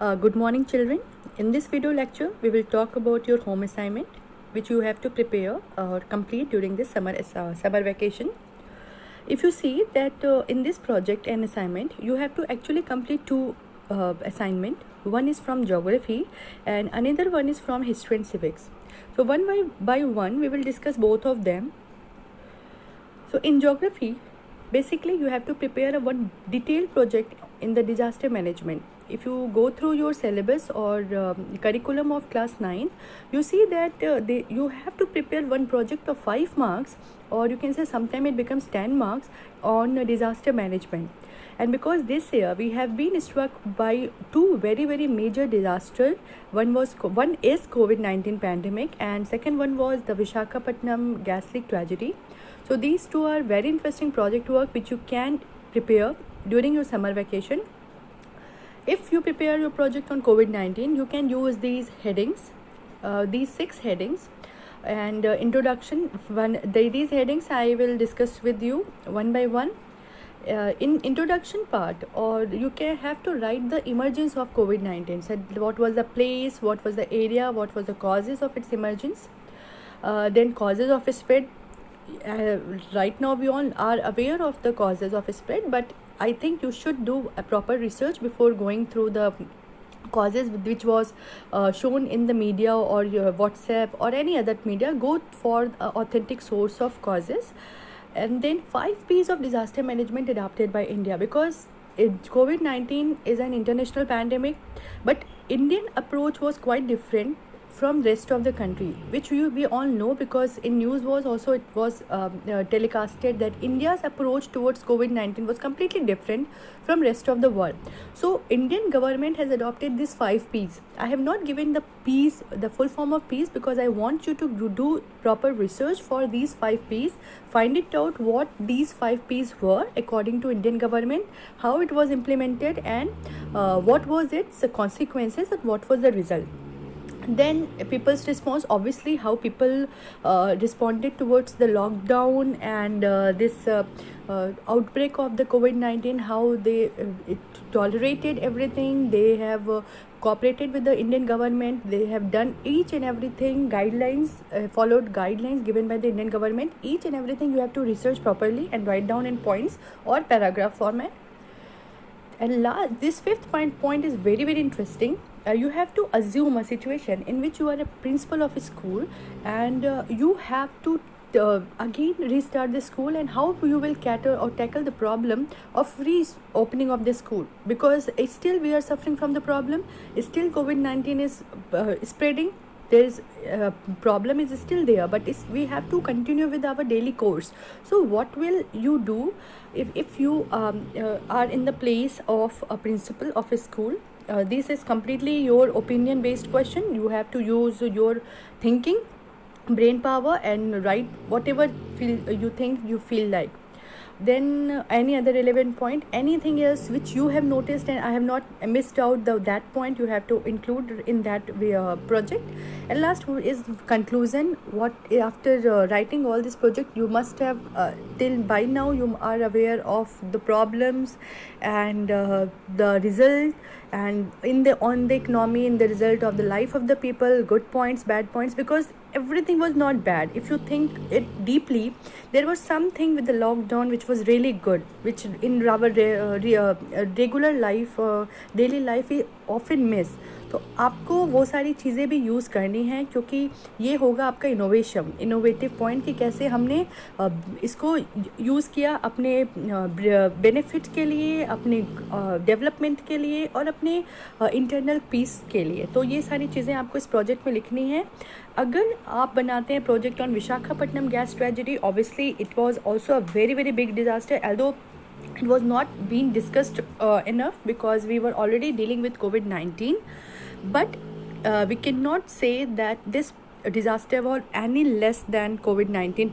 Good morning, children. In this video lecture, we will talk about your home assignment, which you have to prepare or complete during this summer vacation. If you see that in this project and assignment, you have to actually complete two assignment. One is from geography, and another one is from history and civics. So one by one, we will discuss both of them. So in geography, basically you have to prepare a one detailed project in the disaster management. If you go through your syllabus or curriculum of class 9, you see that you have to prepare one project of 5 marks, or you can say sometime it becomes 10 marks on disaster management. And because this year we have been struck by two very major disaster. One is COVID-19 pandemic, and second one was the Visakhapatnam gas leak tragedy. So these two are very interesting project work which you can prepare during your summer vacation. If you prepare your project on COVID-19, you can use these headings, these 6 headings, and introduction. These headings I will discuss with you one by one. In introduction part, or you can have to write the emergence of COVID-19. So what was the place, what was the area, what was the causes of its emergence, then causes of spread. Right now we all are aware of the causes of spread, but I think you should do a proper research before going through the causes which was shown in the media or your WhatsApp or any other media. Go for authentic source of causes. And then 5 P's of disaster management adopted by India, because COVID-19 is an international pandemic, but Indian approach was quite different from rest of the country, which we all know, because in news was also it was telecasted that India's approach towards COVID-19 was completely different from rest of the world. So Indian government has adopted these 5 P's. I have not given the P's, the full form of P's, because I want you to do proper research for these 5 P's. Find it out what these 5 P's were according to Indian government, how it was implemented, and what was its consequences and what was the result. Then people's response, obviously how people responded towards the lockdown and this outbreak of the COVID-19, how they tolerated everything. They have cooperated with the Indian government. They have done each and everything, guidelines, followed guidelines given by the Indian government. Each and everything you have to research properly and write down in points or paragraph format. And this fifth point is very interesting. You have to assume a situation in which you are a principal of a school, and you have to again restart the school, and how you will cater or tackle the problem of reopening of the school, because still we are suffering from the problem. Still COVID-19 is spreading. There is problem is still there, but we have to continue with our daily course. So what will you do if you are in the place of a principal of a school? This is completely your opinion based question. You have to use your thinking, brain power, and write whatever you think you feel like. Then any other relevant point, anything else which you have noticed and I have not missed out that point, you have to include in that project. And last is conclusion. What after writing all this project, you must have till by now you are aware of the problems and the result, and on the economy, in the result of the life of the people, good points, bad points, because everything was not bad. If you think it deeply, there was something with the lockdown which was really good, which in our regular life, daily life, we often miss. तो आपको वो सारी चीज़ें भी use करनी है, क्योंकि ये होगा आपका इनोवेटिव पॉइंट कि कैसे हमने इसको यूज़ किया अपने बेनिफिट के लिए, अपने डेवलपमेंट के लिए, और अपने इंटरनल पीस के लिए. तो ये सारी चीज़ें आपको इस प्रोजेक्ट में लिखनी है. अगर आप बनाते हैं project on Visakhapatnam gas tragedy, obviously it was also a very big disaster, although it was not being discussed enough because we were already dealing with COVID-19, but we cannot say that this disaster was any less than COVID-19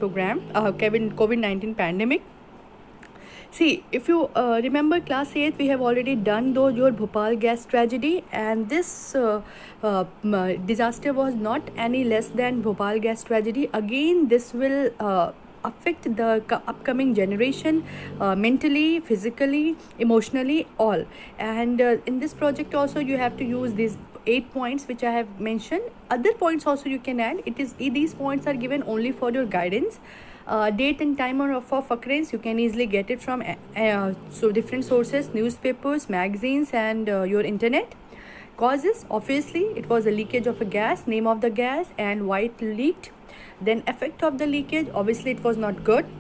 COVID-19 pandemic. See, if you remember class 8, we have already done your Bhopal gas tragedy, and this disaster was not any less than Bhopal gas tragedy. Again, this will affect the upcoming generation mentally, physically, emotionally, all. And in this project also you have to use these 8 points which I have mentioned. Other points also you can add. These points are given only for your guidance. Date and time of occurrence you can easily get it from so different sources, newspapers, magazines, and your internet. Causes, obviously it was a leakage of a gas, name of the gas and why it leaked. Then effect of the leakage, obviously it was not good.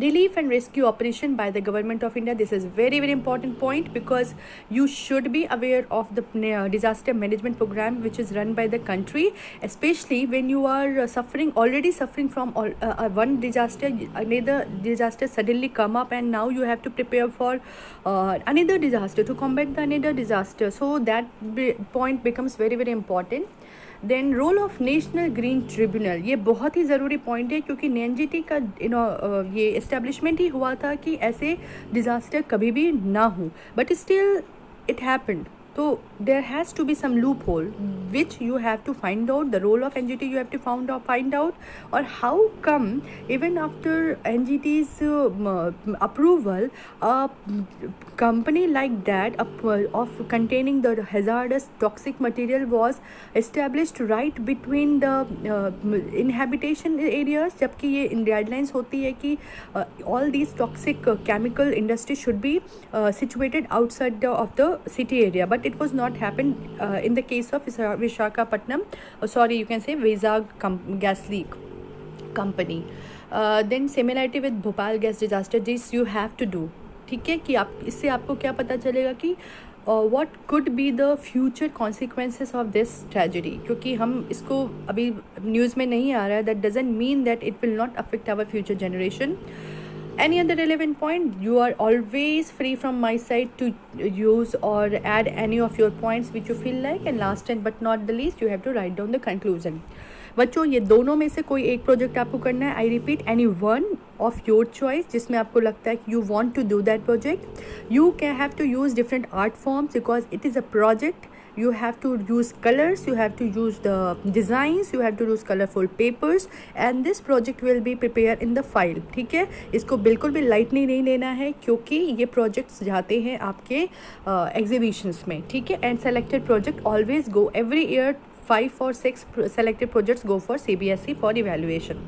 Relief and rescue operation by the government of India. This is very very important point, because you should be aware of the disaster management program which is run by the country, especially when you are already suffering from one disaster, another disaster suddenly come up, and now you have to prepare for another disaster, to combat the another disaster. So that point becomes very very important. Then role of national green tribunal, ये बहुत ही ज़रूरी point है, क्योंकि NGT का ये establishment ही हुआ था कि ऐसे डिज़ास्टर कभी भी ना हो, but still it happened. So there has to be some loophole which you have to find out. The role of NGT you have to find out, or how come even after NGT's approval, a company like that of containing the hazardous toxic material was established right between the inhabitation areas, जबकि ये guidelines होती है कि all these toxic chemical industries should be situated outside of the city area, but it was not happened in the case of Visakhapatnam, sorry you can say Vizag gas leak company. Then similarity with Bhopal gas disaster, this you have to do. ठीक है, कि आप इससे आपको क्या पता चलेगा कि what could be the future consequences of this tragedy, क्योंकि हम इसको अभी न्यूज़ में नहीं आ रहा है, that doesn't mean that it will not affect our future generation. Any other relevant point, you are always free from my side to use or add any of your points which you feel like. And last and but not the least, you have to write down the conclusion. बच्चों, ये दोनों में से कोई एक project आपको करना है. I repeat, any one of your choice जिसमें आपको लगता है कि you want to do that project. You can have to use different art forms because it is a project. You have to use colors, you have to use the designs, you have to use colorful papers, and this project will be prepared in the file. ठीक है, इसको बिल्कुल भी lightly नहीं लेना है, क्योंकि ये प्रोजेक्ट्स जाते हैं आपके एग्जीबिशंस में. ठीक है, and selected project always go every year 5 or 6 selected projects go for CBSE for evaluation.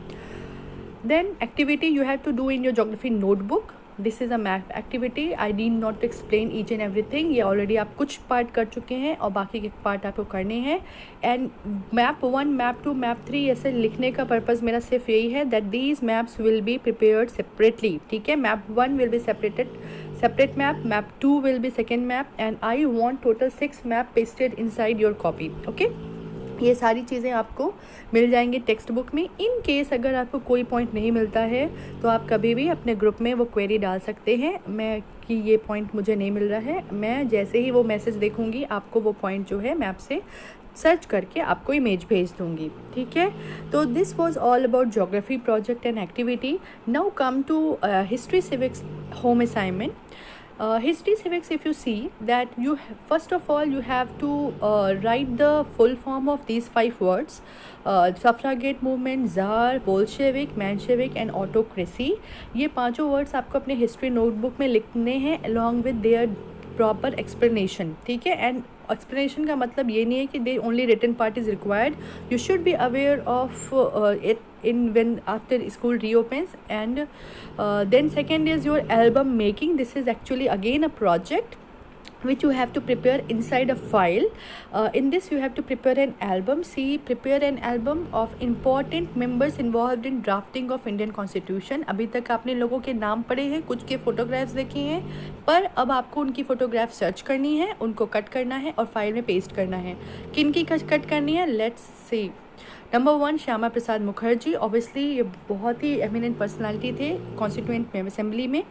Then activity you have to do in your geography notebook. This is a map activity. I need not explain each and everything. ये already आप कुछ part कर चुके हैं और बाकी के part आपको करने हैं. एंड मैप 1, मैप 2, मैप 3 ऐसे लिखने का पर्पज़ मेरा सिर्फ यही है that these maps will be prepared separately. ठीक है, map 1 will be separate map 2 will be second map, and I want total 6 map pasted inside your copy. Okay, ये सारी चीज़ें आपको मिल जाएंगी टेक्स्ट बुक में. इन केस अगर आपको कोई पॉइंट नहीं मिलता है तो आप कभी भी अपने ग्रुप में वो क्वेरी डाल सकते हैं मैं कि ये पॉइंट मुझे नहीं मिल रहा है. मैं जैसे ही वो मैसेज देखूंगी आपको वो पॉइंट जो है मैप से सर्च करके आपको इमेज भेज दूंगी. ठीक है, तो this was all about geography project and activity. Now come to history civics home assignment. History civics, if you see that you first of all you have to write the full form of these 5 words: suffragette movement, czar, bolshevik, menshevik and autocracy. ये पांचों words आपको अपने history notebook में लिखने हैं along with their proper explanation. ठीक है, and explanation का मतलब ये नहीं है कि the only written part is required. You should be aware of it in when after school reopens. And then second is your album making. This is actually again a project which you have to prepare inside a file. In this you have to prepare an album. See, prepare an album of important members involved in drafting of Indian Constitution. अभी तक आपने लोगों के नाम पढ़े हैं, कुछ के फोटोग्राफ्स देखे हैं, पर अब आपको उनकी फ़ोटोग्राफ सर्च करनी है, उनको कट करना है और फाइल में पेस्ट करना है. किन की कट करनी है, let's see. Number 1, Shyama Prasad Mukherjee. Obviously ये बहुत ही एमिनेंट पर्सनालिटी थे कॉन्स्टिट्यूएंट असेंबली में,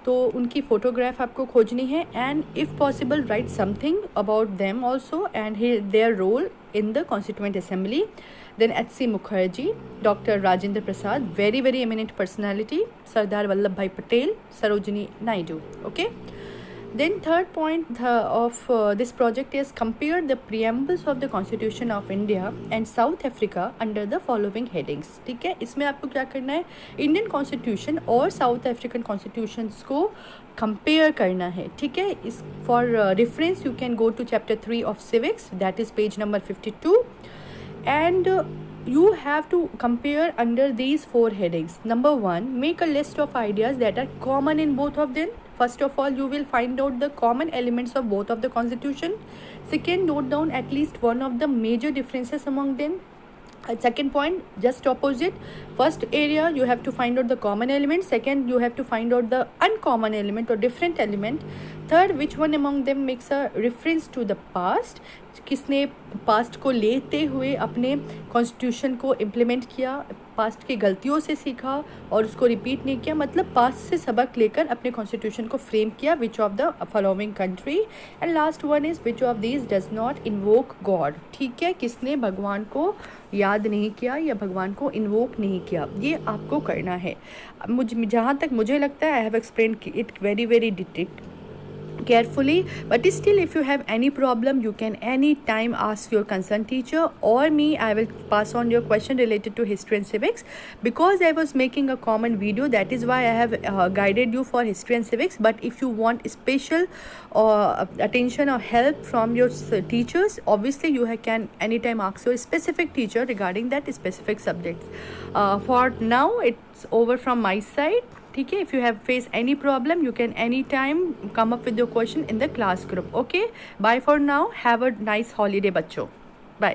तो उनकी फ़ोटोग्राफ आपको खोजनी है. And if possible write something about them also and their role in the constituent assembly. Then H.C. Mukherjee, doctor Rajendra Prasad, very very eminent personality, Sardar Vallabh Bhai Patel, Sarojini Naidu. Okay, Then third point of this project is compare the preambles of the Constitution of India and South Africa under the following headings. ठीक है, इसमें आपको क्या करना है, Indian constitution और South African constitutions को compare करना है. ठीक है, इस for reference you can go to chapter 3 of civics, that is page number 52, and you have to compare under these 4 headings. Number 1, make a list of ideas that are common in both of them. First of all, you will find out the common elements of both of the constitution. Second, note down at least one of the major differences among them. Second point, just opposite. First area, you have to find out the common element. Second, you have to find out the uncommon element or different element. Third, which one among them makes a reference to the past, किसने past को लेते हुए अपने constitution को implement किया, past की गलतियों से सीखा और उसको रिपीट नहीं किया, मतलब पास्ट से सबक लेकर अपने कॉन्स्टिट्यूशन को फ्रेम किया. Which of the following country. And last one is which of these does not invoke God. ठीक है, किसने भगवान को याद नहीं किया या भगवान को इन्वोक नहीं किया, ये आपको करना है. जहाँ तक मुझे लगता है, I have explain it very very detailed carefully, but still if you have any problem, you can anytime ask your concerned teacher or me. I will pass on your question related to history and civics, because I was making a common video, that is why I have guided you for history and civics. But if you want special attention or help from your teachers, obviously you can anytime ask your specific teacher regarding that specific subjects. For now it's over from my side. ठीक है, if you have faced any problem, you can anytime come up with your question in the class group. Okay, bye for now. Have a nice holiday बच्चों. Bye.